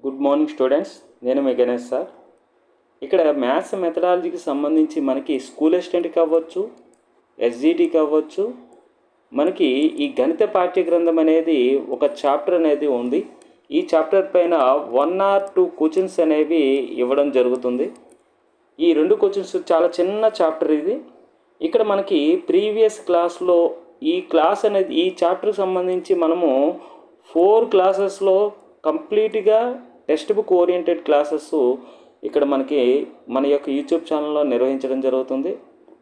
Good morning students. నేను మీ Ganesh sir. ఇక్కడ maths మెథడాలజీకి సంబంధించి మనకి స్కూల్ అసిస్టెంట్కి అవ్వచ్చు, ఎస్జిటికి అవ్వచ్చు, మనకి ఈ గణిత పాఠ్యగ్రంథం అనేది ఒక చాప్టర్ అనేది ఉంది. ఈ చాప్టర్ పైన 1 or 2 క్వశ్చన్స్ అనేవి ఇవ్వడం జరుగుతుంది. ఈ 2 క్వశ్చన్స్ చాలా చిన్న చాప్టర్ ఇది. ఇక్కడ మనకి ప్రీవియస్ క్లాస్లో ఈ చాప్టర్కి సంబంధించి మనము 4 క్లాసెస్లో కంప్లీట్గా టెక్స్ట్ బుక్ ఓరియంటెడ్ క్లాసెస్ ఇక్కడ మన యొక్క యూట్యూబ్ ఛానల్లో నిర్వహించడం జరుగుతుంది.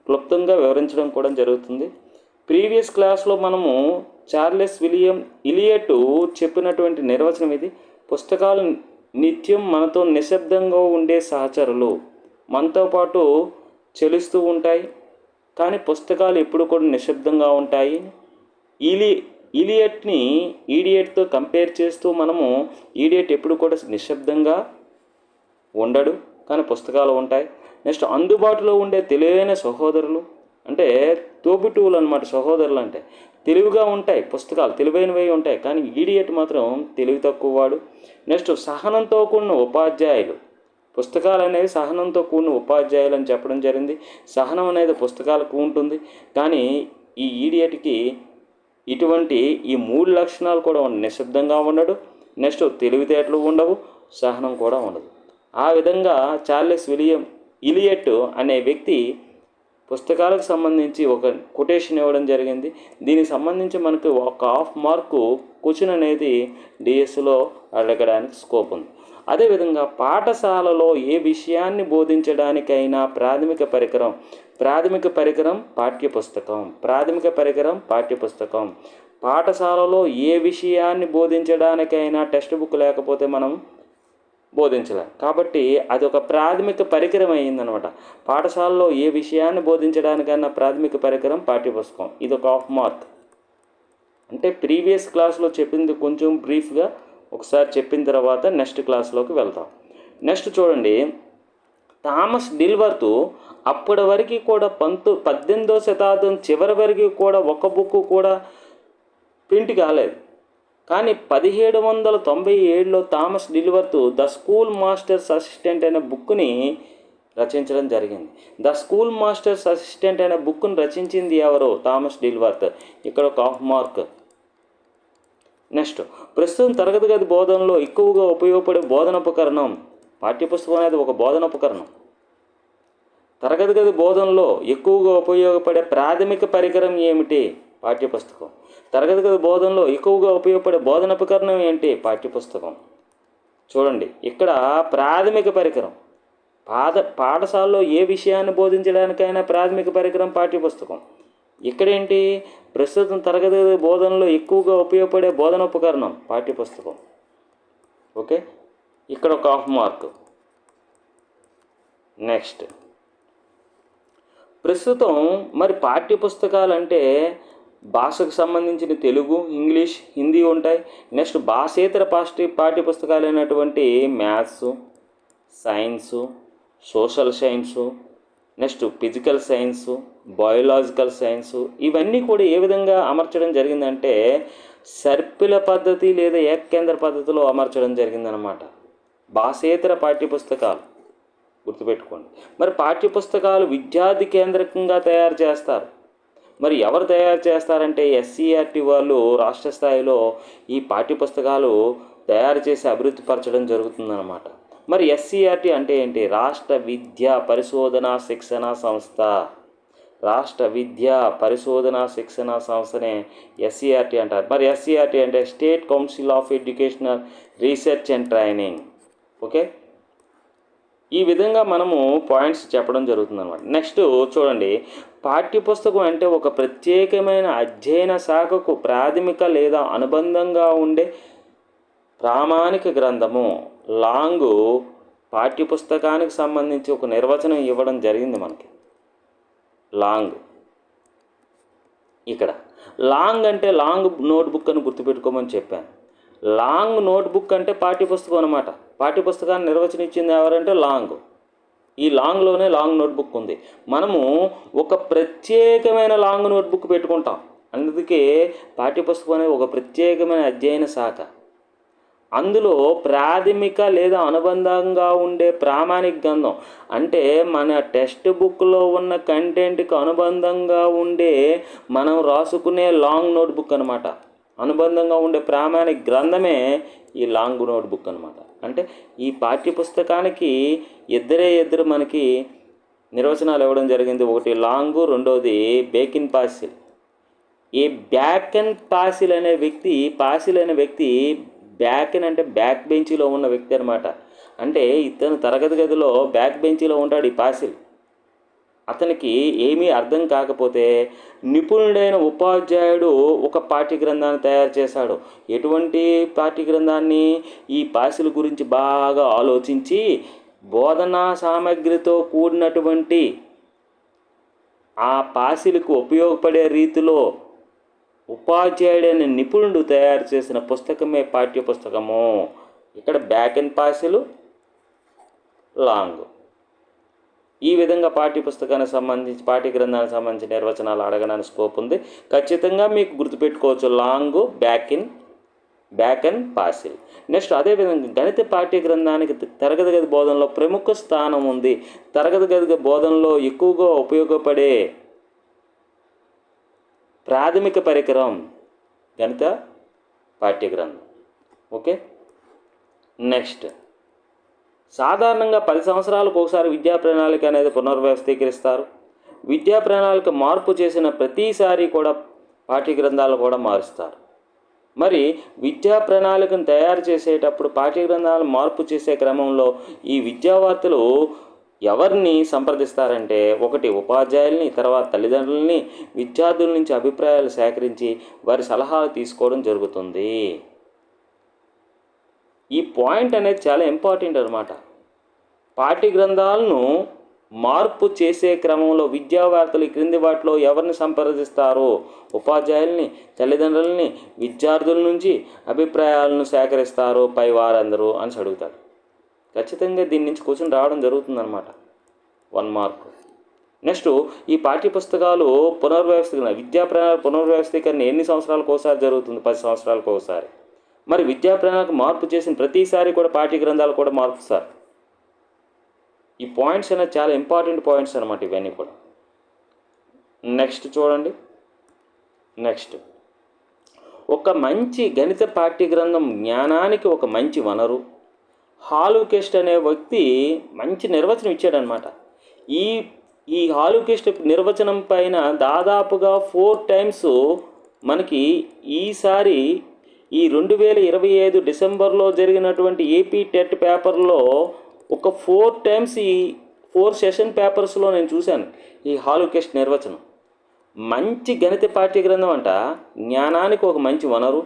క్లుప్తంగా వివరించడం కూడా జరుగుతుంది. ప్రీవియస్ క్లాస్లో మనము చార్లెస్ విలియం ఇలియట్ చెప్పినటువంటి నిర్వచనం ఇది. పుస్తకాలు నిత్యం మనతో నిశ్శబ్దంగా ఉండే సహచరులు, మనతో పాటు చెలుస్తూ ఉంటాయి, కానీ పుస్తకాలు ఎప్పుడు కూడా నిశ్శబ్దంగా ఉంటాయి. ఈడియట్తో కంపేర్ చేస్తూ మనము ఈడియట్ ఎప్పుడు కూడా నిశ్శబ్దంగా ఉండడు, కానీ పుస్తకాలు ఉంటాయి. నెక్స్ట్, అందుబాటులో ఉండే తెలివైన సహోదరులు అంటే తోబుట్టువులు అన్నమాట. సహోదరులు అంటే తెలివిగా ఉంటాయి, పుస్తకాలు తెలివైనవి ఉంటాయి, కానీ ఈడియట్ మాత్రం తెలివి తక్కువ వాడు. నెక్స్ట్, సహనంతో కూడిన ఉపాధ్యాయులు. పుస్తకాలు అనేవి సహనంతో కూడిన ఉపాధ్యాయులు అని చెప్పడం జరిగింది. సహనం అనేది పుస్తకాలకు ఉంటుంది, కానీ ఈ ఈడియట్కి ఇటువంటి ఈ 3 లక్షణాలు కూడా నిశ్శబ్దంగా ఉండడు. నెక్స్ట్, తెలివితేటలు ఉండవు, సహనం కూడా ఉండదు. ఆ విధంగా చార్లెస్ విలియం ఇలియట్ అనే వ్యక్తి పుస్తకాలకు సంబంధించి ఒక కొటేషన్ ఇవ్వడం జరిగింది. దీనికి సంబంధించి మనకు ఒక ½ మార్కు క్వశ్చన్ అనేది డిఎస్లో అడగడానికి స్కోప్ ఉంది. అదేవిధంగా పాఠశాలలో ఏ విషయాన్ని బోధించడానికైనా ప్రాథమిక పరికరం పాఠ్యపుస్తకం. పాఠశాలలో ఏ విషయాన్ని బోధించడానికైనా టెక్స్ట్ బుక్ లేకపోతే మనం బోధించలేం. కాబట్టి అది ఒక ప్రాథమిక పరికరం అయ్యిందనమాట. పాఠశాలలో ఏ విషయాన్ని బోధించడానికైనా ప్రాథమిక పరికరం పాఠ్యపుస్తకం. ఇది ఒక ½ మార్క్. అంటే ప్రీవియస్ క్లాస్లో చెప్పింది కొంచెం బ్రీఫ్గా ఒకసారి చెప్పిన తర్వాత నెక్స్ట్ క్లాస్లోకి వెళ్తాం. నెక్స్ట్ చూడండి, థామస్ డిల్వర్త్ అప్పటి వరకు కూడా 18వ శతాబ్దం చివరి వరకు కూడా ఒక బుక్ కూడా ప్రింట్ కాలేదు. కానీ 1797లో Thomas Dilworth the school master's assistant అనే బుక్ని రచించడం జరిగింది. ద స్కూల్ మాస్టర్స్ అసిస్టెంట్ అనే బుక్ని రచించింది ఎవరు? థామస్ డిల్వర్త్. ఇక్కడ ఒక ½ మార్క్. నెక్స్ట్, ప్రస్తుతం తరగతి గది బోధనలో ఎక్కువగా ఉపయోగపడే బోధనోపకరణం. పాఠ్యపుస్తకం అనేది ఒక బోధనోపకరణం. తరగతి గది బోధనలో ఎక్కువగా ఉపయోగపడే ప్రాథమిక పరికరం ఏమిటి? పాఠ్యపుస్తకం. తరగతి గది బోధనలో ఎక్కువగా ఉపయోగపడే బోధనోపకరణం ఏంటి? పాఠ్యపుస్తకం. చూడండి, ఇక్కడ ప్రాథమిక పరికరం. పాఠశాలలో ఏ విషయాన్ని బోధించడానికైనా ప్రాథమిక పరికరం పాఠ్యపుస్తకం. ఇక్కడేంటి? ప్రస్తుతం తరగతి గది బోధనలో ఎక్కువగా ఉపయోగపడే బోధనోపకరణం పాఠ్యపుస్తకం. ఓకే, ఇక్కడ ఒక ½ మార్క్. నెక్స్ట్, ప్రస్తుతం మరి పాఠ్యపుస్తకాలు అంటే భాషకు సంబంధించిన తెలుగు, ఇంగ్లీష్, హిందీ ఉంటాయి. నెక్స్ట్, భాషేతర పాఠ్యపుస్తకాలు అయినటువంటి maths, science, social science, next physical science, biological science, ఇవన్నీ కూడా ఏ విధంగా అమర్చడం జరిగిందంటే సర్పిల పద్ధతి లేదా ఏకకేంద్ర పద్ధతిలో అమర్చడం జరిగిందనమాట. భాషేతర పాఠ్యపుస్తకాలు గుర్తుపెట్టుకోండి. మరి పాఠ్యపుస్తకాలు విద్యార్థి కేంద్రకంగా తయారు చేస్తారు. మరి ఎవరు తయారు చేస్తారంటే ఎస్సీఆర్టీ వాళ్ళు రాష్ట్ర స్థాయిలో ఈ పాఠ్యపుస్తకాలు తయారు చేసి అభివృద్ధి పరచడం జరుగుతుందన్నమాట. మరి ఎస్సీఆర్టీ అంటే ఏంటి? రాష్ట్ర విద్యా పరిశోధనా శిక్షణ సంస్థ. రాష్ట్ర విద్యా పరిశోధనా శిక్షణ సంస్థనే ఎస్సీఆర్టీ అంటారు. మరి ఎస్సీఆర్టీ అంటే state council of educational research and training. Okay, ఈ విధంగా మనము పాయింట్స్ చెప్పడం జరుగుతుందన్నమాట. నెక్స్ట్ చూడండి, పాఠ్యపుస్తకం అంటే ఒక ప్రత్యేకమైన అధ్యయన శాఖకు ప్రాథమిక లేదా అనుబంధంగా ఉండే ప్రామాణిక గ్రంథము. లాంగ్ పాఠ్యపుస్తకానికి సంబంధించి ఒక నిర్వచనం ఇవ్వడం జరిగింది మనకి. లాంగ్, ఇక్కడ లాంగ్ అంటే లాంగ్ నోట్బుక్ అని గుర్తుపెట్టుకోమని చెప్పాను. లాంగ్ నోట్బుక్ అంటే పాఠ్యపుస్తకం అనమాట. పాఠ్యపుస్తకాన్ని నిర్వచనం ఇచ్చింది ఎవరంటే లాంగ్. ఈ లాంగ్లోనే లాంగ్ నోట్బుక్ ఉంది. మనము ఒక ప్రత్యేకమైన లాంగ్ నోట్బుక్ పెట్టుకుంటాం. అందుకే పాఠ్యపుస్తకం అనేది ఒక ప్రత్యేకమైన అధ్యయన శాఖ. అందులో ప్రాథమిక లేదా అనుబంధంగా ఉండే ప్రామాణిక గ్రంథం అంటే మన టెక్స్ట్ బుక్లో ఉన్న కంటెంట్కి అనుబంధంగా ఉండే మనం రాసుకునే లాంగ్ నోట్బుక్ అనమాట. అనుబంధంగా ఉండే ప్రామాణిక గ్రంథమే ఈ లాంగ్ నోట్బుక్ అనమాట. అంటే ఈ పాఠ్యపుస్తకానికి ఇద్దరు మనకి నిర్వచనాలు ఇవ్వడం జరిగింది. ఒకటి లాంగ్, రెండోది బేకిన్ పాసిల్. ఈ బ్యాకెన్ పాసిల్ అనే వ్యక్తి బ్యాకెన్ అంటే బ్యాక్ బెంచీలో ఉన్న వ్యక్తి అనమాట. అంటే ఇతను తరగతి గదిలో బ్యాక్ బెంచీలో ఉంటాడు ఈ పాసిల్. అతనికి ఏమీ అర్థం కాకపోతే నిపుణుడైన ఉపాధ్యాయుడు ఒక పాఠ్య గ్రంథాన్ని తయారు చేశాడు. ఎటువంటి పాఠ్య గ్రంథాన్ని? ఈ పాసిల్ గురించి బాగా ఆలోచించి బోధనా సామగ్రితో కూడినటువంటి ఆ పాసిల్కు ఉపయోగపడే రీతిలో ఉపాధ్యాయుడైన నిపుణుడు తయారు చేసిన పుస్తకమే పాఠ్యపుస్తకము. ఇక్కడ బ్యాకెన్ పాసిల్, లాంగ్. ఈ విధంగా పాఠ్యపుస్తకానికి సంబంధించి పాఠ్య గ్రంథానికి సంబంధించిన నిర్వచనాలు అడగడానికి స్కోప్ ఉంది. ఖచ్చితంగా మీకు గుర్తుపెట్టుకోవచ్చు లాంగ్, బ్యాకెన్ పాసిల్. నెక్స్ట్ అదేవిధంగా గణిత పాఠ్య గ్రంథానికి తరగతి గది బోధనలో ప్రముఖ స్థానం ఉంది. తరగతి గది బోధనలో ఎక్కువగా ఉపయోగపడే ప్రాథమిక పరికరం గణిత పాఠ్య గ్రంథం. ఓకే. నెక్స్ట్ సాధారణంగా 10 సంవత్సరాలకు ఒకసారి విద్యా ప్రణాళిక అనేది పునర్వ్యవస్థీకరిస్తారు. విద్యా ప్రణాళిక మార్పు చేసిన ప్రతిసారి కూడా పాఠ్య గ్రంథాలు కూడా మారుస్తారు. మరి విద్యా ప్రణాళికను తయారు చేసేటప్పుడు పాఠ్య గ్రంథాలను మార్పు చేసే క్రమంలో ఈ విద్యావేత్తలు ఎవరిని సంప్రదిస్తారంటే, ఒకటి ఉపాధ్యాయుల్ని, తర్వాత తల్లిదండ్రులని, విద్యార్థుల నుంచి అభిప్రాయాలు సేకరించి వారి సలహాలు తీసుకోవడం జరుగుతుంది. ఈ పాయింట్ అనేది చాలా ఇంపార్టెంట్ అనమాట. పాఠ్య గ్రంథాలను మార్పు చేసే క్రమంలో విద్యావేత్తలు క్రింది వాటిలో ఎవరిని సంప్రదిస్తారు? ఉపాధ్యాయుల్ని, తల్లిదండ్రులని, విద్యార్థుల నుంచి అభిప్రాయాలను సేకరిస్తారు పై వారందరూ అని అడుగుతాడు. ఖచ్చితంగా దీని నుంచి క్వశ్చన్ రావడం జరుగుతుందన్నమాట. 1 మార్క్. నెక్స్ట్ ఈ పాఠ్యపుస్తకాలు విద్యా ప్రణాళిక పునర్వ్యవస్థీకరణ ఎన్ని సంవత్సరాలకు ఒకసారి జరుగుతుంది? 10 సంవత్సరాలకు ఒకసారి. మరి విద్యా ప్రణాళిక మార్పు చేసిన ప్రతిసారి కూడా పాఠ్య గ్రంథాలు కూడా మార్పుస్తారు. ఈ పాయింట్స్ అనేది చాలా ఇంపార్టెంట్ పాయింట్స్ అనమాట ఇవన్నీ కూడా. నెక్స్ట్ చూడండి. నెక్స్ట్ ఒక మంచి గణిత పాఠ్య గ్రంథం జ్ఞానానికి ఒక మంచి వనరు. హాలుకెస్ట్ అనే వ్యక్తి మంచి నిర్వచనం ఇచ్చాడనమాట. ఈ హాలుకెస్ట్ నిర్వచనం పైన దాదాపుగా 4 టైమ్స్ మనకి ఈసారి ఈ 2025 డిసెంబర్లో జరిగినటువంటి ఏపీ టెట్ పేపర్లో ఒక 4 టైమ్స్ ఈ 4 సెషన్ పేపర్స్లో నేను చూశాను ఈ హాలుకెస్ట్ నిర్వచనం. మంచి గణిత పాఠ్య గ్రంథం అంట జ్ఞానానికి ఒక మంచి వనరు,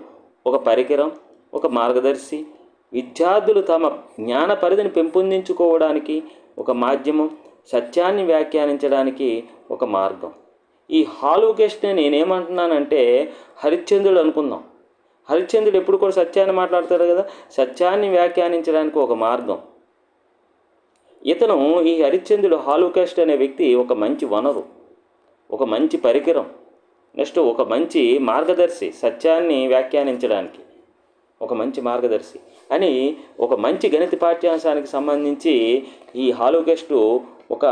ఒక పరికరం, ఒక మార్గదర్శి, విద్యార్థులు తమ జ్ఞాన పరిధిని పెంపొందించుకోవడానికి ఒక మాధ్యమం, సత్యాన్ని వ్యాఖ్యానించడానికి ఒక మార్గం. ఈ హాలుకెస్ట్ని నేనేమంటున్నానంటే హరిశ్చంద్రుడు అనుకుందాం. హరిశ్చంద్రుడు ఎప్పుడు కూడా సత్యాన్ని మాట్లాడతాడు కదా, సత్యాన్ని వ్యాఖ్యానించడానికి ఒక మార్గం. ఇతను ఈ హరిశ్చంద్రుడు హాలుకెస్ట్ అనే వ్యక్తి ఒక మంచి వనరు, ఒక మంచి పరికరం, నెక్స్ట్ ఒక మంచి మార్గదర్శి, సత్యాన్ని వ్యాఖ్యానించడానికి ఒక మంచి మార్గదర్శి అని ఒక మంచి గణిత పాఠ్యాంశానికి సంబంధించి ఈ హాలుకెస్ట్ ఒక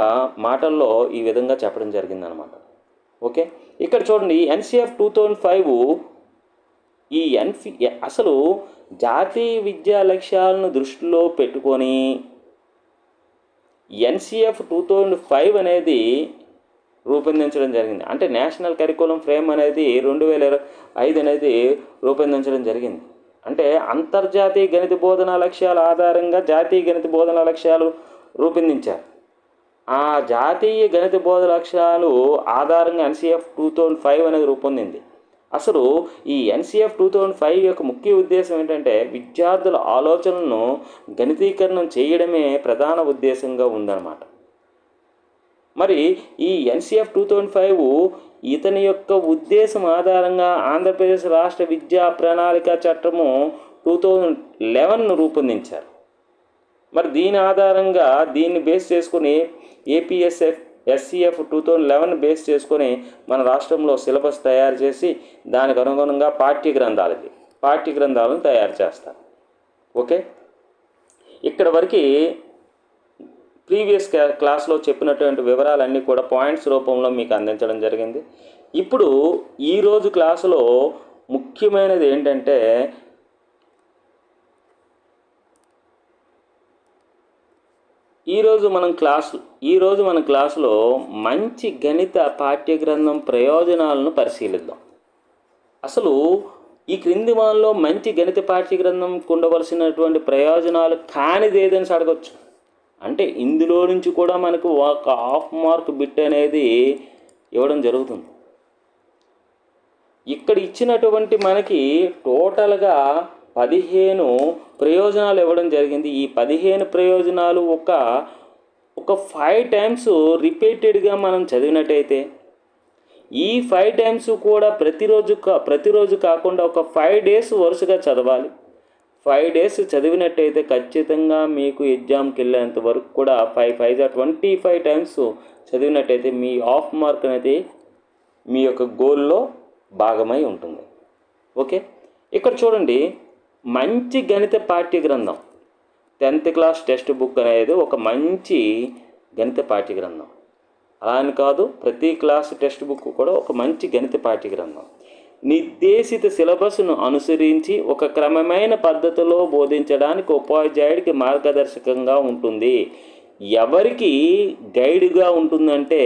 మాటల్లో ఈ విధంగా చెప్పడం జరిగిందనమాట. ఓకే. ఇక్కడ చూడండి ఎన్సిఎఫ్ 2005 అసలు జాతీయ విద్యా లక్ష్యాలను దృష్టిలో పెట్టుకొని ఎన్సిఎఫ్ 2005 అనేది రూపొందించడం జరిగింది. అంటే నేషనల్ కరికులం ఫ్రేమ్ అనేది 2005 అనేది రూపొందించడం జరిగింది. అంటే అంతర్జాతీయ గణిత బోధనా లక్ష్యాల ఆధారంగా జాతీయ గణిత బోధనా లక్ష్యాలు రూపొందించారు. ఆ జాతీయ గణిత బోధన లక్ష్యాలు ఆధారంగా ఎన్సిఎఫ్ 2005 అనేది రూపొందింది. అసలు ఈ ఎన్సిఎఫ్ 2005 యొక్క ముఖ్య ఉద్దేశం ఏంటంటే విద్యార్థుల ఆలోచనలను గణితీకరణం చేయడమే ప్రధాన ఉద్దేశంగా ఉందన్నమాట. మరి ఈ ఎన్సిఎఫ్ 2005 ఇతని యొక్క ఉద్దేశం ఆధారంగా ఆంధ్రప్రదేశ్ రాష్ట్ర విద్యా ప్రణాళిక చట్టము 2011 రూపొందించారు. మరి దీని ఆధారంగా దీన్ని బేస్ చేసుకుని ఎస్సిఎఫ్ 2011 బేస్ చేసుకొని మన రాష్ట్రంలో సిలబస్ తయారు చేసి దానికి అనుగుణంగా పాఠ్య గ్రంథాలను తయారు చేస్తారు. ఓకే, ఇక్కడ వరకు ప్రీవియస్ క్లాస్లో చెప్పినటువంటి వివరాలన్నీ కూడా పాయింట్స్ రూపంలో మీకు అందించడం జరిగింది. ఇప్పుడు ఈరోజు క్లాసులో ముఖ్యమైనది ఏంటంటే ఈరోజు మన క్లాసులో మంచి గణిత పాఠ్యగ్రంథం ప్రయోజనాలను పరిశీలిద్దాం. అసలు ఈ క్రింది వానిలో మంచి గణిత పాఠ్యగ్రంథం ఉండవలసినటువంటి ప్రయోజనాలు కానిది ఏదని అడగచ్చు. అంటే ఇందులో నుంచి కూడా మనకు ఒక హాఫ్ మార్క్ బిట్ అనేది ఇవ్వడం జరుగుతుంది. ఇక్కడ ఇచ్చినటువంటి మనకి టోటల్గా 15 ప్రయోజనాలు ఇవ్వడం జరిగింది. ఈ 15 ప్రయోజనాలు ఒక 5 టైమ్స్ రిపీటెడ్గా మనం చదివినట్టయితే, ఈ 5 టైమ్స్ కూడా ప్రతిరోజు కాకుండా ఒక 5 డేస్ వరుసగా చదవాలి. 5 డేస్ చదివినట్టయితే ఖచ్చితంగా మీకు ఎగ్జామ్కి వెళ్ళేంత వరకు కూడా 25 టైమ్స్ చదివినట్టయితే మీ హాఫ్ మార్క్ అనేది మీ యొక్క గోల్లో భాగమై ఉంటుంది. ఓకే, ఇక్కడ చూడండి, మంచి గణిత పాఠ్యగ్రంథం 10th క్లాస్ టెక్స్ట్ బుక్ అనేది ఒక మంచి గణిత పాఠ్యగ్రంథం. అలా అని కాదు, ప్రతి క్లాస్ టెక్స్ట్ బుక్ కూడా ఒక మంచి గణిత పాఠ్యగ్రంథం. నిర్దేశిత సిలబస్ను అనుసరించి ఒక క్రమమైన పద్ధతిలో బోధించడానికి ఉపాధ్యాయుడికి మార్గదర్శకంగా ఉంటుంది. ఎవరికి గైడ్గా ఉంటుందంటే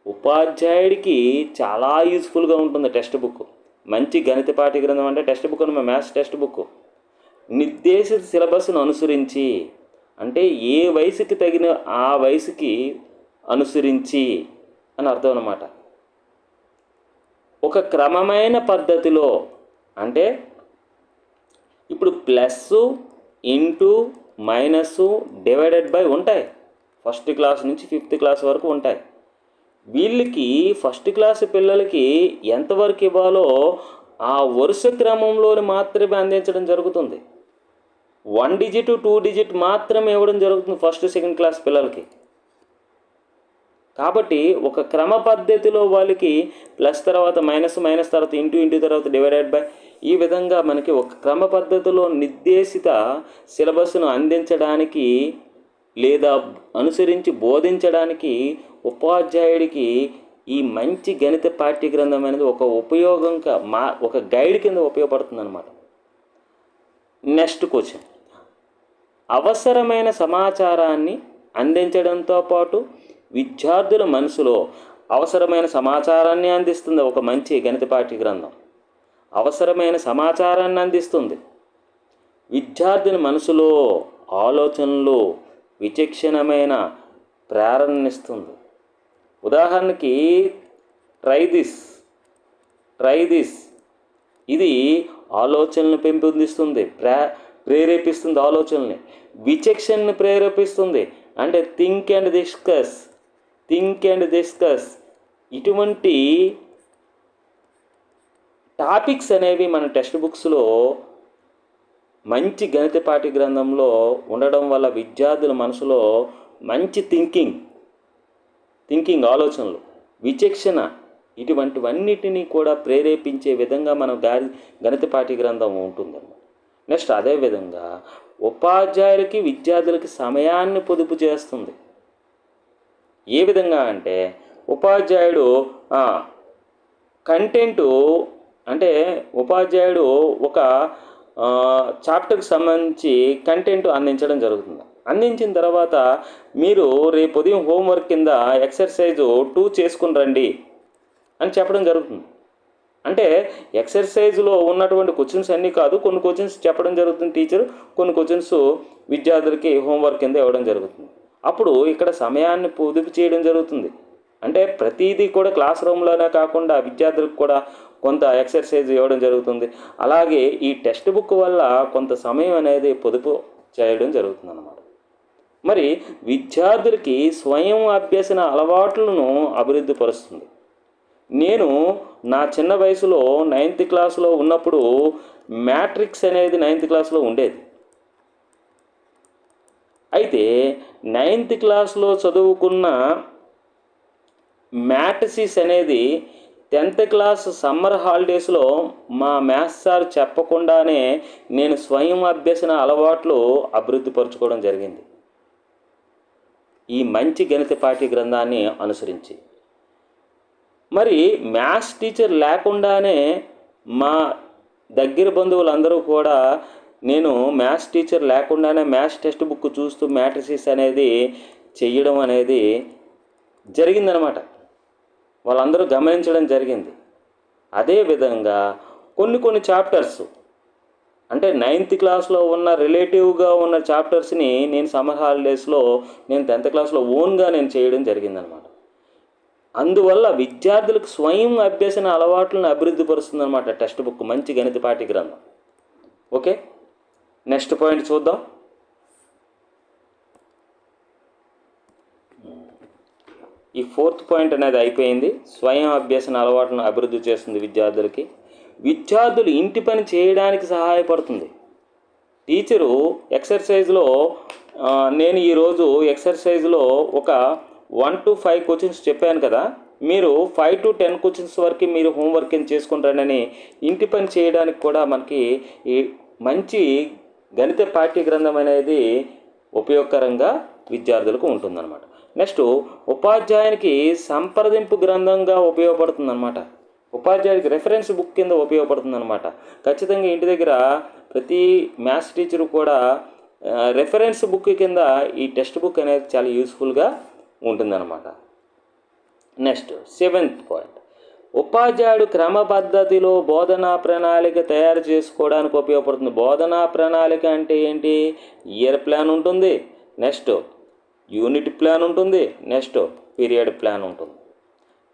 ఉపాధ్యాయుడికి చాలా యూస్ఫుల్గా ఉంటుంది టెక్స్ట్ బుక్. మంచి గణిత పాఠ్యగ్రంథం అంటే టెక్స్ట్ బుక్ అని మ్యాథ్స్ టెక్స్ట్ బుక్. నిర్దేశిత సిలబస్ను అనుసరించి అంటే ఏ వయసుకి తగిన ఆ వయసుకి అనుసరించి అని అర్థం అన్నమాట. ఒక క్రమమైన పద్ధతిలో అంటే ఇప్పుడు plus, into, minus, divided by ఉంటాయి. 1st క్లాస్ నుంచి 5th క్లాస్ వరకు ఉంటాయి. వీళ్ళకి 1st క్లాస్ పిల్లలకి ఎంతవరకు ఇవ్వాలో ఆ వరుస క్రమంలోని మాత్రమే అందించడం జరుగుతుంది. 1 డిజిట్ 2 డిజిట్ మాత్రమే ఇవ్వడం జరుగుతుంది 1st 2nd క్లాస్ పిల్లలకి. కాబట్టి ఒక క్రమ పద్ధతిలో వాళ్ళకి ప్లస్ తర్వాత మైనస్, మైనస్ తర్వాత ఇంటూ, ఇంటూ తర్వాత డివైడెడ్ బై, ఈ విధంగా మనకి ఒక క్రమ పద్ధతిలో నిర్దేశిత సిలబస్ను అందించడానికి లేదా అనుసరించి బోధించడానికి ఉపాధ్యాయుడికి ఈ మంచి గణిత పాఠ్యగ్రంథం అనేది ఒక ఉపయోగంగా ఒక గైడ్ కింద ఉపయోగపడుతుంది అన్నమాట. నెక్స్ట్ క్వశ్చన్, అవసరమైన సమాచారాన్ని అందించడంతో పాటు విద్యార్థుల మనసులో అవసరమైన సమాచారాన్ని అందిస్తుంది ఒక మంచి గణిత పాఠ్యగ్రంథం. అవసరమైన సమాచారాన్ని అందిస్తుంది, విద్యార్థుల మనసులో ఆలోచనలు, విచక్షణమైన ప్రేరణనిస్తుంది. ఉదాహరణకి ట్రై దిస్ ఇది ఆలోచనలను పెంపొందిస్తుంది, ప్రేరేపిస్తుంది ఆలోచనల్ని. విచక్షణని ప్రేరేపిస్తుంది అంటే థింక్ అండ్ డిస్కస్. ఇటువంటి టాపిక్స్ అనేవి మన టెక్స్ట్ బుక్స్లో మంచి గణిత పాఠ్యగ్రంథంలో ఉండడం వల్ల విద్యార్థుల మనసులో మంచి థింకింగ్ ఆలోచనలు, విచక్షణ, ఇటువంటివన్నిటినీ కూడా ప్రేరేపించే విధంగా మన గణిత పాఠ్యగ్రంథం ఉంటుందన్నమాట. నెక్స్ట్ అదేవిధంగా ఉపాధ్యాయులకి విద్యార్థులకి సమయాన్ని పొదుపు చేస్తుంది. ఏ విధంగా అంటే ఉపాధ్యాయుడు కంటెంటు అంటే ఉపాధ్యాయుడు ఒక చాప్టర్కి సంబంధించి కంటెంట్ అందించడం జరుగుతుంది. అందించిన తర్వాత మీరు రేపు ఉదయం హోంవర్క్ కింద ఎక్సర్సైజు 2 చేసుకుని రండి అని చెప్పడం జరుగుతుంది. అంటే ఎక్సర్సైజ్లో ఉన్నటువంటి క్వశ్చన్స్ అన్నీ కాదు, కొన్ని క్వశ్చన్స్ చెప్పడం జరుగుతుంది టీచర్, కొన్ని క్వశ్చన్స్ విద్యార్థులకి హోంవర్క్ కింద ఇవ్వడం జరుగుతుంది. అప్పుడు ఇక్కడ సమయాన్ని పొదుపు చేయడం జరుగుతుంది. అంటే ప్రతిదీ కూడా క్లాస్ రూమ్లోనే కాకుండా విద్యార్థులకు కూడా కొంత ఎక్సర్సైజ్ ఇవ్వడం జరుగుతుంది. అలాగే ఈ టెక్స్ట్ బుక్ వల్ల కొంత సమయం అనేది పొదుపు చేయడం జరుగుతుంది అన్నమాట. మరి విద్యార్థులకి స్వయం అభ్యసన అలవాట్లను అభివృద్ధి పరుస్తుంది. నేను నా చిన్న వయసులో 9th క్లాస్లో ఉన్నప్పుడు మ్యాట్రిక్స్ అనేది 9th క్లాస్లో ఉండేది. అయితే 9th క్లాస్లో చదువుకున్న మ్యాట్రిసిస్ అనేది 10th క్లాస్ సమ్మర్ హాలిడేస్లో మా మ్యాథ్స్ సార్ చెప్పకుండానే నేను స్వయం అభ్యసన అలవాట్లు అభివృద్ధి పరచుకోవడం జరిగింది ఈ మంచి గణిత పాఠ్య గ్రంథాన్ని అనుసరించి. మరి మ్యాథ్స్ టీచర్ లేకుండానే మా దగ్గర బంధువులందరూ కూడా నేను మ్యాథ్స్ టీచర్ లేకుండానే మ్యాథ్స్ టెక్స్ట్ బుక్ చూస్తూ మ్యాట్రిసెస్ అనేది చెయ్యడం అనేది జరిగిందనమాట. వాళ్ళందరూ గమనించడం జరిగింది. అదేవిధంగా కొన్ని చాప్టర్స్ అంటే 9th క్లాస్లో ఉన్న రిలేటివ్గా ఉన్న చాప్టర్స్ని నేను సమ్మర్ హాలిడేస్లో నేను 10th క్లాస్లో ఓన్గా నేను చేయడం జరిగిందనమాట. అందువల్ల విద్యార్థులకు స్వయం అభ్యసన అలవాట్లను అభివృద్ధి పరుస్తుందన్నమాట టెక్స్ట్ బుక్, మంచి గణిత పాఠ్య గ్రంథం. ఓకే, నెక్స్ట్ పాయింట్ చూద్దాం. ఈ 4th పాయింట్ అనేది అయిపోయింది. స్వయం అభ్యసన అలవాట్లను అభివృద్ధి చేస్తుంది విద్యార్థులకి. విద్యార్థులు ఇంటి పని చేయడానికి సహాయపడుతుంది. టీచరు ఎక్సర్సైజ్లో నేను ఈరోజు ఎక్సర్సైజ్లో ఒక 1 to 5 క్వశ్చన్స్ చెప్పాను కదా, మీరు 5 to 10 క్వశ్చన్స్ వరకు మీరు హోంవర్క్ చేసుకుని రండి. ఇంటి పని చేయడానికి కూడా మనకి ఈ మంచి గణిత పాఠ్య గ్రంథం అనేది ఉపయోగకరంగా విద్యార్థులకు ఉంటుందన్నమాట. నెక్స్ట్, ఉపాధ్యాయునికి సంప్రదింపు గ్రంథంగా ఉపయోగపడుతుందన్నమాట. ఉపాధ్యాయుడికి రెఫరెన్స్ బుక్ కింద ఉపయోగపడుతుందన్నమాట. ఖచ్చితంగా ఇంటి దగ్గర ప్రతి మ్యాథ్స్ టీచరు కూడా రెఫరెన్స్ బుక్ కింద ఈ టెక్స్ట్ బుక్ అనేది చాలా యూస్ఫుల్గా ఉంటుందన్నమాట. నెక్స్ట్ 7th పాయింట్, ఉపాధ్యాయుడు క్రమ పద్ధతిలో బోధనా ప్రణాళిక తయారు చేసుకోవడానికి ఉపయోగపడుతుంది. బోధనా ప్రణాళిక అంటే ఏంటి? ఇయర్ ప్లాన్ ఉంటుంది, నెక్స్ట్ యూనిట్ ప్లాన్ ఉంటుంది, నెక్స్ట్ పీరియడ్ ప్లాన్ ఉంటుంది.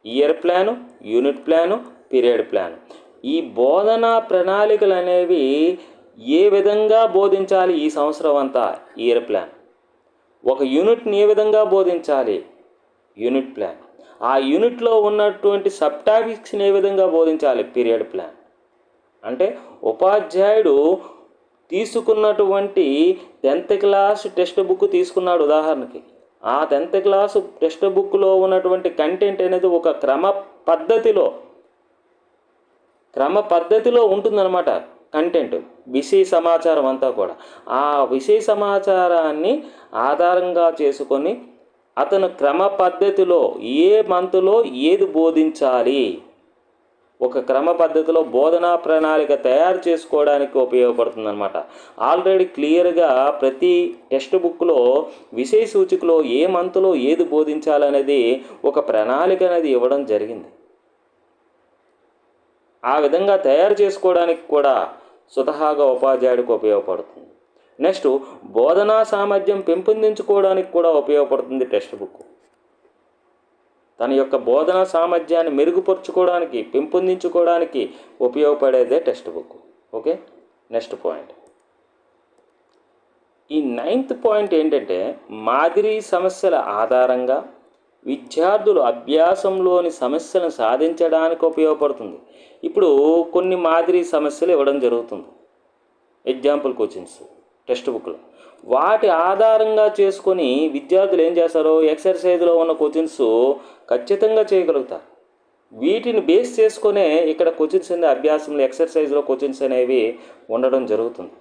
Year plan, unit plan, period plan. ఈ బోధనా ప్రణాళికలు అనేవి ఏ విధంగా బోధించాలి ఈ సంవత్సరం అంతా? Year plan. ఒక యూనిట్ని ఏ విధంగా బోధించాలి? Unit plan. ఆ యూనిట్లో ఉన్నటువంటి సబ్ టాపిక్స్ని ఏ విధంగా బోధించాలి? Period plan. అంటే ఉపాధ్యాయుడు తీసుకున్నటువంటి 10th క్లాస్ టెక్స్ట్ బుక్ తీసుకున్నాడు ఉదాహరణకి. ఆ 10th క్లాస్ టెక్స్ట్ బుక్లో ఉన్నటువంటి కంటెంట్ అనేది ఒక క్రమ పద్ధతిలో ఉంటుందన్నమాట. కంటెంట్, విషయ సమాచారం అంతా కూడా ఆ విషయ సమాచారాన్ని ఆధారంగా చేసుకొని అతను క్రమ పద్ధతిలో ఏ మంత్లో ఏది బోధించాలి, ఒక క్రమ పద్ధతిలో బోధనా ప్రణాళిక తయారు చేసుకోవడానికి ఉపయోగపడుతుందన్నమాట. ఆల్రెడీ క్లియర్గా ప్రతి టెక్స్ట్ బుక్లో విషయ సూచికలో ఏ మంత్లో ఏది బోధించాలనేది ఒక ప్రణాళిక అనేది ఇవ్వడం జరిగింది. ఆ విధంగా తయారు చేసుకోవడానికి కూడా స్వతహాగా ఉపాధ్యాయుడికి ఉపయోగపడుతుంది. నెక్స్ట్, బోధనా సామర్థ్యం పెంపొందించుకోవడానికి కూడా ఉపయోగపడుతుంది టెక్స్ట్ బుక్. తన యొక్క బోధనా సామర్థ్యాన్ని మెరుగుపరుచుకోవడానికి, పెంపొందించుకోవడానికి ఉపయోగపడేదే text book. Okay, next point. ఈ 9th పాయింట్ ఏంటంటే, మాదిరి సమస్యల ఆధారంగా విద్యార్థులు అభ్యాసంలోని సమస్యలను సాధించడానికి ఉపయోగపడుతుంది. ఇప్పుడు కొన్ని మాదిరి సమస్యలు ఇవ్వడం జరుగుతుంది, ఎగ్జాంపుల్ క్వశ్చన్స్ టెక్స్ట్ బుక్లో. వాటి ఆధారంగా చేసుకొని విద్యార్థులు ఏం చేస్తారో ఎక్సర్సైజ్లో ఉన్న క్వశ్చన్స్ ఖచ్చితంగా చేయగలుగుతారు. వీటిని బేస్ చేసుకునే ఇక్కడ క్వశ్చన్స్ అనే అభ్యాసంలో ఎక్సర్సైజ్లో క్వశ్చన్స్ అనేవి ఉండడం జరుగుతుంది.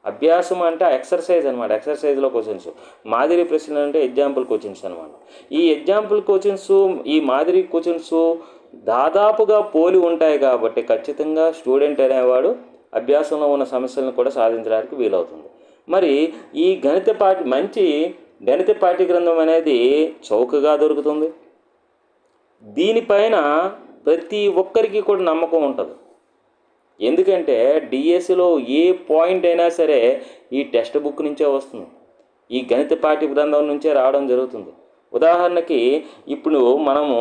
అభ్యాసం అంటే ఎక్సర్సైజ్ అనమాట. ఎక్సర్సైజ్లో క్వశ్చన్స్, మాదిరి ప్రశ్నలు అంటే ఎగ్జాంపుల్ క్వశ్చన్స్ అనమాట. ఈ ఎగ్జాంపుల్ క్వశ్చన్స్, ఈ మాదిరి క్వశ్చన్స్ దాదాపుగా పోలి ఉంటాయి కాబట్టి ఖచ్చితంగా స్టూడెంట్ అనేవాడు అభ్యాసంలో ఉన్న సమస్యలను కూడా సాధించడానికి వీలవుతుంది. మరి ఈ మంచి గణిత పాఠ్య గ్రంథం అనేది చౌకగా దొరుకుతుంది. దీనిపైన ప్రతి ఒక్కరికి కూడా నమ్మకం ఉంటుంది. ఎందుకంటే డిఎస్సిలో ఏ పాయింట్ అయినా సరే ఈ టెక్స్ట్ బుక్ నుంచే వస్తుంది, ఈ గణిత పాఠ్య గ్రంథం నుంచే రావడం జరుగుతుంది. ఉదాహరణకి ఇప్పుడు మనము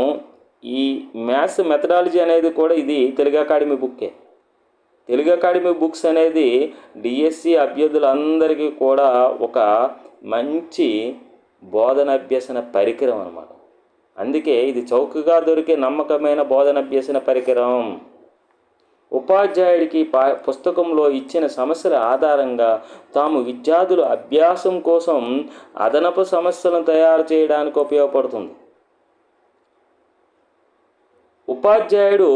ఈ మ్యాథ్స్ మెథడాలజీ అనేది కూడా ఇది తెలుగు అకాడమీ బుక్కే. తెలుగు అకాడమీ బుక్స్ అనేది డిఎస్సి అభ్యర్థులందరికీ కూడా ఒక మంచి బోధనాభ్యసన పరికరం అన్నమాట. అందుకే ఇది చౌకగా దొరికే నమ్మకమైన బోధనాభ్యసన పరికరం. ఉపాధ్యాయుడికి పుస్తకంలో ఇచ్చిన సమస్యల ఆధారంగా తాము విద్యార్థులు అభ్యాసం కోసం అదనపు సమస్యలను తయారు చేయడానికి ఉపయోగపడుతుంది. ఉపాధ్యాయుడు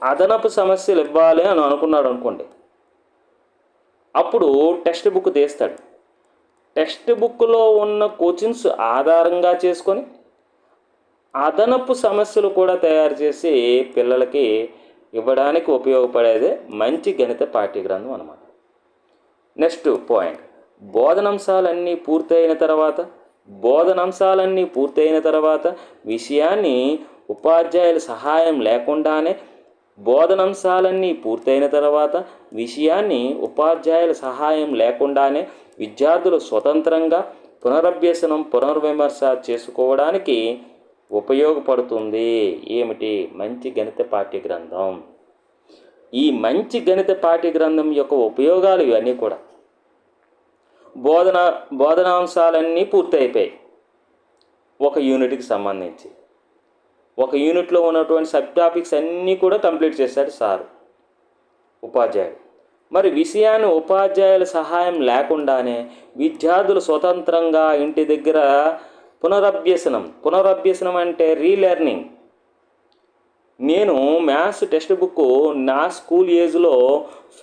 అదనపు సమస్యలు ఇవ్వాలి అని అనుకున్నాడు అనుకోండి, అప్పుడు టెక్స్ట్ బుక్ తీస్తాడు. టెక్స్ట్ బుక్లో ఉన్న క్వశ్చన్స్ ఆధారంగా చేసుకొని అదనపు సమస్యలు కూడా తయారు చేసి పిల్లలకి ఇవ్వడానికి ఉపయోగపడేదే మంచి గణిత పాఠ్యగ్రంథం అన్నమాట. నెక్స్ట్ పాయింట్, బోధనాంశాలన్నీ పూర్తయిన తర్వాత విషయాన్ని ఉపాధ్యాయుల సహాయం లేకుండానే విద్యార్థులు స్వతంత్రంగా పునర్విమర్శ చేసుకోవడానికి ఉపయోగపడుతుంది. ఏమిటి? మంచి గణిత పాఠ్యగ్రంథం. ఈ మంచి గణిత పాఠ్యగ్రంథం యొక్క ఉపయోగాలు ఇవన్నీ కూడా. బోధనాంశాలన్నీ పూర్తయిపోయాయి. ఒక యూనిట్కి సంబంధించి ఒక యూనిట్లో ఉన్నటువంటి సబ్ టాపిక్స్ అన్నీ కూడా కంప్లీట్ చేశాడు సారు, ఉపాధ్యాయుడు. మరి విషయాన్ని ఉపాధ్యాయుల సహాయం లేకుండానే విద్యార్థులు స్వతంత్రంగా ఇంటి దగ్గర పునరభ్యసనం అంటే రీలెర్నింగ్. నేను మ్యాథ్స్ టెక్స్ట్ బుక్ నా స్కూల్ ఏజ్లో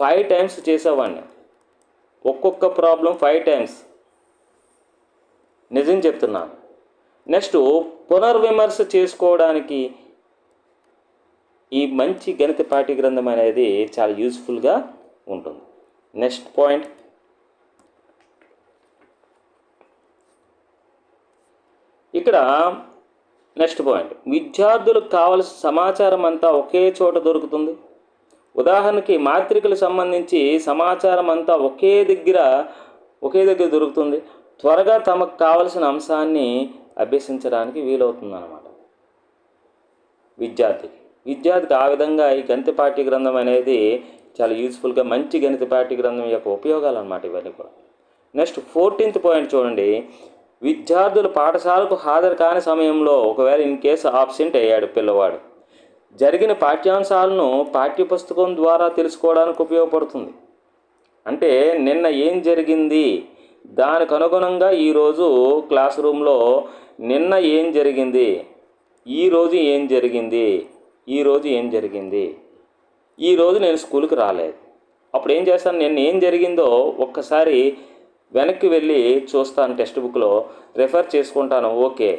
5 times చేసేవాడిని. ఒక్కొక్క ప్రాబ్లం 5 times, నిజం చెప్తున్నాను. నెక్స్ట్, పునర్విమర్శ చేసుకోవడానికి ఈ మంచి గణిత పాఠ్యగ్రంథం అనేది చాలా యూస్ఫుల్గా ఉంటుంది. నెక్స్ట్ పాయింట్, ఇక్కడ నెక్స్ట్ పాయింట్, విద్యార్థులకు కావలసిన సమాచారం అంతా ఒకే చోట దొరుకుతుంది. ఉదాహరణకి మాత్రికలకు సంబంధించి సమాచారం అంతా ఒకే దగ్గర దొరుకుతుంది. త్వరగా తమకు కావలసిన అంశాన్ని అభ్యసించడానికి వీలవుతుంది అన్నమాట విద్యార్థికి. ఆ విధంగా ఈ గణిత పాఠ్యగ్రంథం అనేది చాలా యూస్ఫుల్గా, మంచి గణిత పాఠ్యగ్రంథం యొక్క ఉపయోగాలు అన్నమాట ఇవన్నీ కూడా. నెక్స్ట్ 14th పాయింట్ చూడండి, విద్యార్థులు పాఠశాలకు హాజరు కాని సమయంలో ఒకవేళ ఇన్ కేసు ఆబ్సెంట్ అయ్యాడు పిల్లవాడు, జరిగిన పాఠ్యాంశాలను పాఠ్యపుస్తకం ద్వారా తెలుసుకోవడానికి ఉపయోగపడుతుంది. అంటే నిన్న ఏం జరిగింది దానికి అనుగుణంగా ఈరోజు క్లాస్ రూమ్లో నిన్న ఏం జరిగింది, ఈరోజు ఏం జరిగింది, ఈరోజు నేను స్కూల్కి రాలేదు. అప్పుడు ఏం చేస్తాను, నిన్న ఏం జరిగిందో ఒక్కసారి వెనక్కి వెళ్ళి చూస్తాను, టెక్స్ట్ బుక్లో రెఫర్ చేసుకుంటాను. ఓకే,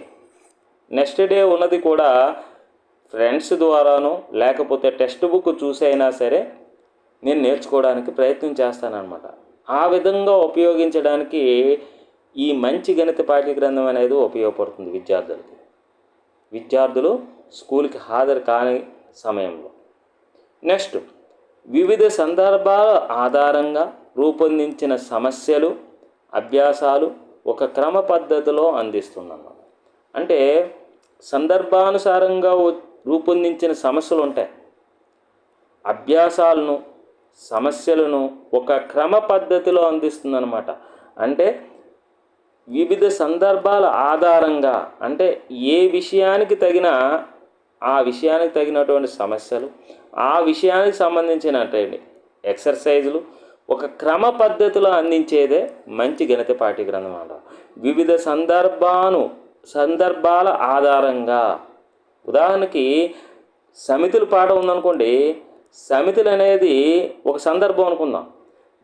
నెక్స్ట్ డే ఉన్నది కూడా ఫ్రెండ్స్ ద్వారానో లేకపోతే టెక్స్ట్ బుక్ చూసి అయినా సరే నేను నేర్చుకోవడానికి ప్రయత్నం చేస్తానన్నమాట. ఆ విధంగా ఉపయోగించడానికి ఈ మంచి గణిత పాఠ్యగ్రంథం అనేది ఉపయోగపడుతుంది విద్యార్థులు స్కూల్కి హాజరు కాని సమయంలో. నెక్స్ట్, వివిధ సందర్భాల ఆధారంగా రూపొందించిన సమస్యలు, అభ్యాసాలు ఒక క్రమ పద్ధతిలో అందిస్తుందన్నమాట. అంటే సందర్భానుసారంగా రూపొందించిన సమస్యలు ఉంటాయి, అభ్యాసాలను, సమస్యలను ఒక క్రమ పద్ధతిలో అందిస్తుందన్నమాట. అంటే వివిధ సందర్భాల ఆధారంగా, అంటే ఏ విషయానికి తగినటువంటి సమస్యలు, ఆ విషయానికి సంబంధించినటువంటి ఎక్సర్సైజులు ఒక క్రమ పద్ధతిలో అందించేదే మంచి గణిత పాఠ్యగ్రంథం అన్నమాట. వివిధ సందర్భాల ఆధారంగా, ఉదాహరణకి సమితుల పాఠం ఉందనుకోండి, సమితులు అనేది ఒక సందర్భం అనుకుందాం,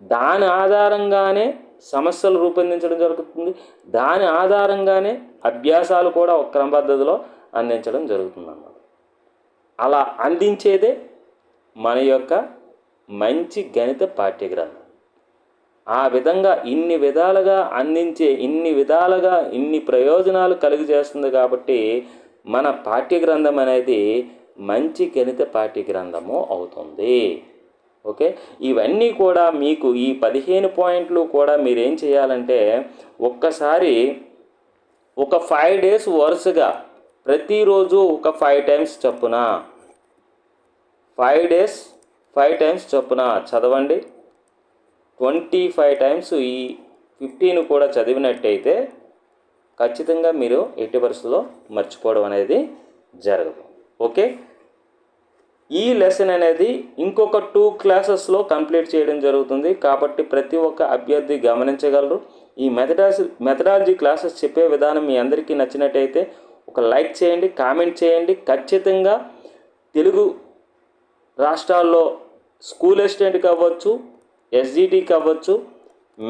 దాని ఆధారంగానే సమస్యలు రూపొందించడం జరుగుతుంది, దాని ఆధారంగానే అభ్యాసాలు కూడా ఒక క్రమ పద్ధతిలో అందించడం జరుగుతుంది అన్నమాట. అలా అందించేదే మన యొక్క మంచి గణిత పాఠ్యగ్రంథం. ఆ విధంగా ఇన్ని విధాలుగా ఇన్ని ప్రయోజనాలు కలిగజేస్తుంది కాబట్టి మన పాఠ్యగ్రంథం అనేది మంచి గణిత పాఠ్యగ్రంథము అవుతుంది. ఓకే, ఇవన్నీ కూడా మీకు ఈ 15 పాయింట్లు కూడా మీరేం చేయాలంటే ఒక్కసారి ఒక 5 days వరుసగా ప్రతిరోజు ఒక 5 times చొప్పున 5 days 5 times చొప్పున చదవండి. 25 times ఈ 15 కూడా చదివినట్టయితే ఖచ్చితంగా మీరు ఎట్టి పరిస్థితుల్లో మర్చిపోవడం అనేది జరగదు. ఓకే, ఈ లెసన్ అనేది ఇంకొక 2 classes కంప్లీట్ చేయడం జరుగుతుంది కాబట్టి ప్రతి ఒక్క అభ్యర్థి గమనించగలరు. ఈ మెథడాలజీ క్లాసెస్ చెప్పే విధానం మీ అందరికీ నచ్చినట్టయితే ఒక లైక్ చేయండి, కామెంట్ చేయండి, ఖచ్చితంగా తెలుగు రాష్ట్రాల్లో స్కూల్ అసిస్టెంట్కి అవ్వచ్చు, ఎస్జిటికి అవ్వచ్చు,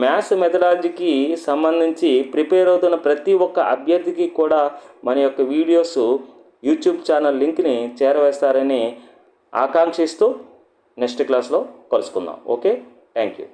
మ్యాథ్స్ మెథడాలజీకి సంబంధించి ప్రిపేర్ అవుతున్న ప్రతి ఒక్క అభ్యర్థికి కూడా మన యొక్క వీడియోస్ యూట్యూబ్ ఛానల్ లింక్ని చేరవేస్తారని ఆకాంక్షిస్తూ నెక్స్ట్ క్లాస్లో కలుసుకుందాం. Okay, thank you.